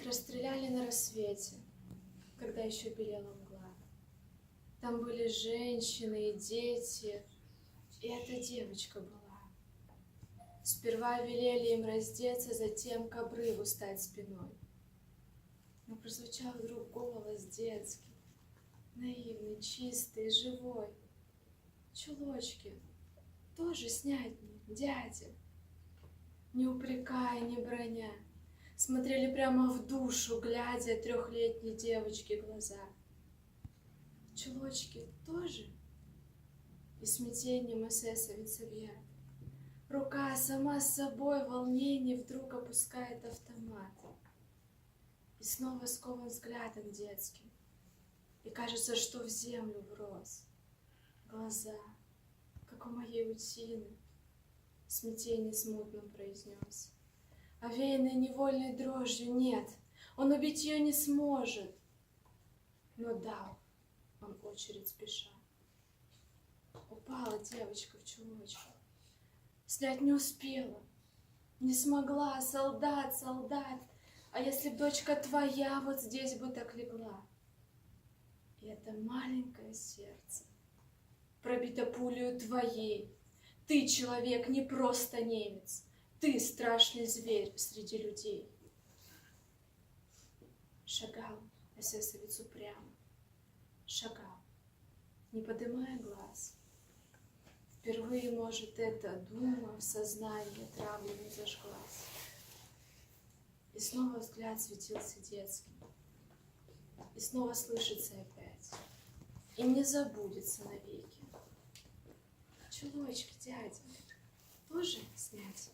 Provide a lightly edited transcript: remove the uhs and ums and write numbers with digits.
Расстреляли на рассвете, когда еще белела мгла. Там были женщины и дети, и эта девочка была. Сперва велели им раздеться, затем к обрыву стать спиной. Но прозвучал вдруг голос детский, наивный, чистый, живой. Чулочки тоже снять мне, дядя. Не упрекая, не броня, смотрели прямо в душу, глядя трехлетней девочке глаза. Чулочки тоже? И смятением эсэсовец объят. Рука сама с собой в волнении вдруг опускает автомат. И снова скован взглядом детским. И кажется, что в землю врос. Глаза, как у моей утины, в смятении смутном произнес. Овеянной невольной дрожью нет, он убить ее не сможет. Но дал он очередь спеша. Упала девочка в чулочку. Снять не успела, не смогла. Солдат, солдат, а если б дочка твоя вот здесь бы так легла? И это маленькое сердце пробито пулею твоей. Ты, человек, не просто немец, ты страшный зверь среди людей. Шагал эсэсовец упрямо, шагал, не подымая глаз. Впервые, может, эта дума в сознании травленно зажглась. И снова взгляд светился детским. И снова слышится опять. И не забудется навеки. Чулочки, дядя, тоже снять?